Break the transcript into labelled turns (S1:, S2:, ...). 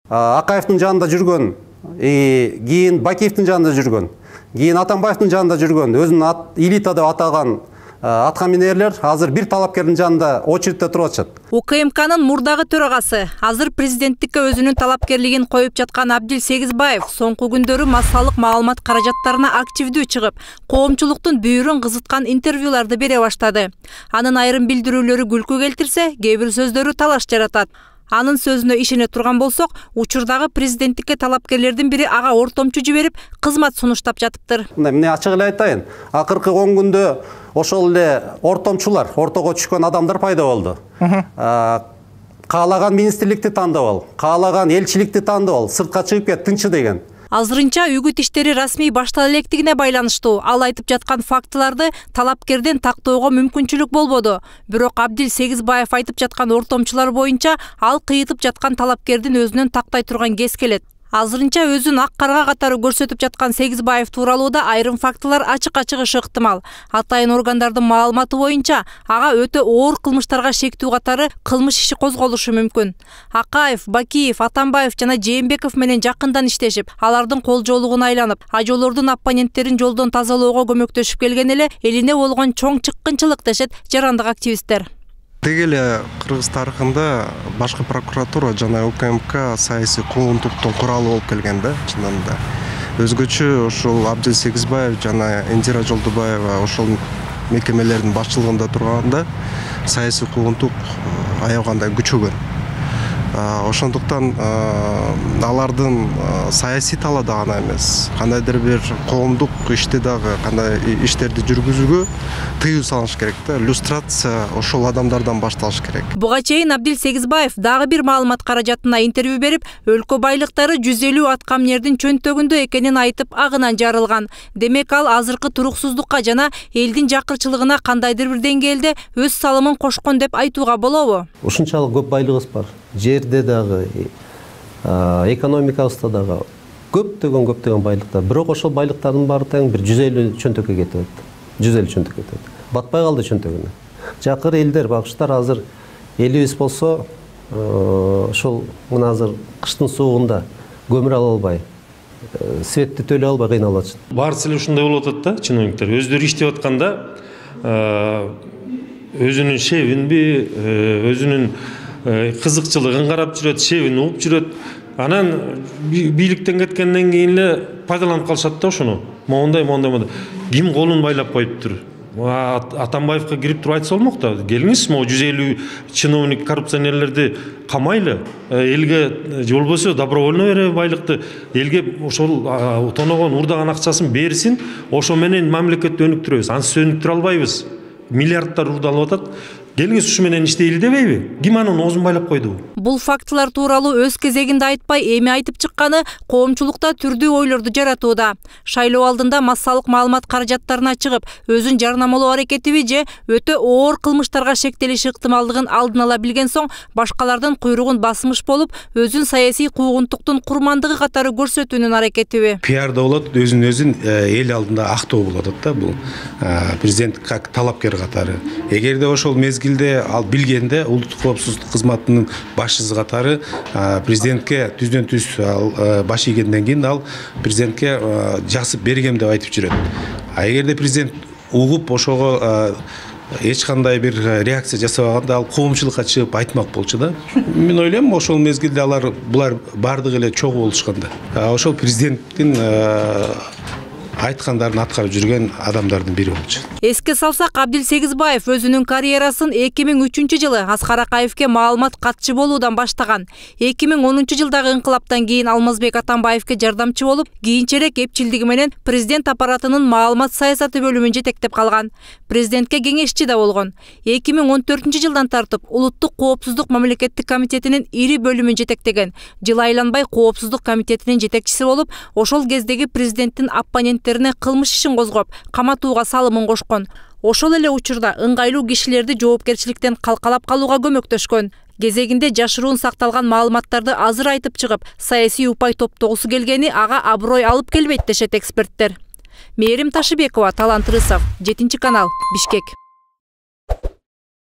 S1: Акаевдин жанында жүргөн, кийин Бакиевдин жанында жүргөн, кийин Атамбаевдин жанында жүргөн, өзүн элита деп атаган аткаминерлер азыр бир талапкердин жанында очередте туруп атышат.
S2: УКМКнын мурдагы төрагасы, азыр президенттикке өзүнүн талапкерлигин коюп жаткан Абдил Сегизбаев соңку күндөрү массалык маалымат каражаттарына активдүү чыгып, коомчулуктун бүйүрүн кызыткан интервьюларды бере баштады. Анын айрым билдирүүлөрү күлкү келтирсе, кээ бир сөздөрү талаш жаратат. Анын сөзүнө ишене турган болсок, учурдагы президенттикке талапкерлердин бири ага ортомчу жиберип, кызмат сунуштап жатыптыр.
S1: Эмне ачык эле айтайын, акыркы 10 күндө ошол эле ортомчулар, ортого түшкөн адамдар пайда болду. Каалаган министрликти тандап ал, каалаган элчиликти тандап ал, сыртка чыгып кет, тынчы деген.
S2: Азырынча үгүт иштери расмий баштала электигине байланыштуу. Ал айтып жаткан фактыларды талапкерден тактоого мүмкүнчүлүк болбоду. Бирок Абдил Сегизбаев айтып жаткан ортомчулар боюнча ал кыйытып жаткан талапкердин өзүнөн тактай турган кез келет. Азырынча өзүн ак карга катары көрсөтүп жаткан Сегизбаев тууралуу да айрым фактылар ачыкка чыгышы ыктымал. Атайын органдардын маалыматы боюнча ага өтө оор кылмыштарга шектүү катары кылмыш иши козголушу мүмкүн. Акаев, Бакиев, Атамбаев жана Жээнбеков менен жакындан иштешип, алардын кол жоолугуна айланып, ажоолордун оппоненттерин жолдон тазалоого көмөктөшүп келген эле элине болгон чоң чыккынчылык дешет жарандык активисттер.
S3: Тегеле Кыргыз тарыхында башкы прокуратура жана УКМК саясий куугунтуктун куралы болуп келген да, чындыгында. Өзгөчө ошол Абдил Сегизбаев жана Индира Жолдубаева ошол мекемелердин башчылыгында турганда саясий куугунтук аябагандай күчөгөн. Ошондуктан алардын саясий талаада гана эмес, кандайдыр бир коомдук иште дагы кандай иштерди жүргүзүүгө тыюу салыш керек да. Люстрация ошол адамдардан башталыш керек.
S2: Буга чейин Абдил Сегизбаев дагы бир маалымат каражатына интервью берип, өлкө байлыктары 150 аткаминердин чөнтөгүндө экенин айтып, агынан жарылган. Демек ал азыркы туруксуздукка жана элдин жакырчылыгына кандайдыр бир деңгээлде өз салымын кошкон деп айтууга болобу?
S4: Ушунчалык көп байлыгыбыз бар. Жерде дагы, экономикабызда дагы көптөгөн байлыктар. Бирок ошол байлыктардын баары тең бир 150 чөнтөккө кетет. 150 чөнтөккө кетет. Батпай калды чөнтөгүнө. Жакыр элдер, багыштар азыр элибиз болсо, ошол мына азыр кыштын суугунда көмүр ала албай, светти төлөй албай кыйналып атышат.
S5: Баарысы эле ушундай болуп атат да, чиновниктер. Өздөрү иштеп атканда өзүнүн шебинби, өзүнүн кызыкчылыгын карап жүрөт, шебин угуп жүрөт. Анан бийликтен кеткенден кийин эле пайдаланып калышат да ошону. Мондай. Ким колун байлап коюптур? Атамбаевка кирип туруп айтса болмок да. Келиңиз, могу 150 чиновник коррупционерлерди камайлы, элге болбосо добровольно бере байлыкты. Элге ошол тоногон, урдаган акчасын берсин, ошо менен мамлекетти өнүктүрөбүз. Ансыз өнүктүрө албайбыз. Миллиардтар урдалып атат. Келиңиз ушу менен иштейли дебейби? Ким анын оозун байлап койду?
S2: Бул фактылар тууралуу өз кезегинде айтпай, эми айтып чыкканы коомчулукта түрдүү ойлорду жаратууда. Шайлоо алдында массалык маалымат каражаттарына чыгып, өзүн жарнамалоо аракетиби же өтө оор кылмыштарга шектелиши ыктымалдыгын алдын ала билген соң, башкалардын куйругун басмыш болуп, өзүн саясий куугунтуктун курмандыгы катары көрсөтүүнүн аракетиби.
S6: Пиарда болот, өзүн эл алдында актоо болот да, бул президент как талапкер катары. Эгерде ошол мезгилде ал билгенде улуттук коопсуздук кызматынын башчысы катары президентке түздөн-түз баш ийгенден кийин ал президентке жазып бергем деп айтып жүрөт. Эгерде президент угуп ошого эч кандай бир реакция жасабаганда ал коомчулукка чыгып айтмак болчу да. Мен ойлойм, ошол мезгилде булар бардыгы эле чогуу болушканда. Ошол президенттин айткандарын аткарып жүргөн адамдардын бири болчу.
S2: Эске салсак, Абдил Сегизбаев өзүнүн карьерасын 2003-жылы Аскар Акаевке маалымат катчы болуудан баштаган. 2010-жылдагы инкылаптан кийин Алмазбек Атамбаевке жардамчы болуп, кийинчерээк эпчилдиги менен президент аппаратынын маалымат саясаты бөлүмүн жетектеп калган. Президентке кеңешчи да болгон. 2014-жылдан тартып улуттук коопсуздук мамлекеттик комитетинин ири бөлүмүн жетектеген. Жыл айланбай коопсуздук комитетинин жетекчиси болуп, ошол кездеги президенттин оппоненттерине кылмыш ишин козгоп, каматууга салымын кошкон. Ошол эле учурда ыңгайлуу кишилерди жоопкерчиликтен калкалап калууга көмөктөшкөн. Кезегинде жашыруун сакталган маалыматтарды азыр айтып чыгып, саясий упай топтогусу келгени ага аброй алып келбейт дешет эксперттер. Мээрим Ташыбекова, Талант Рысов, 7 канал, Бишкек.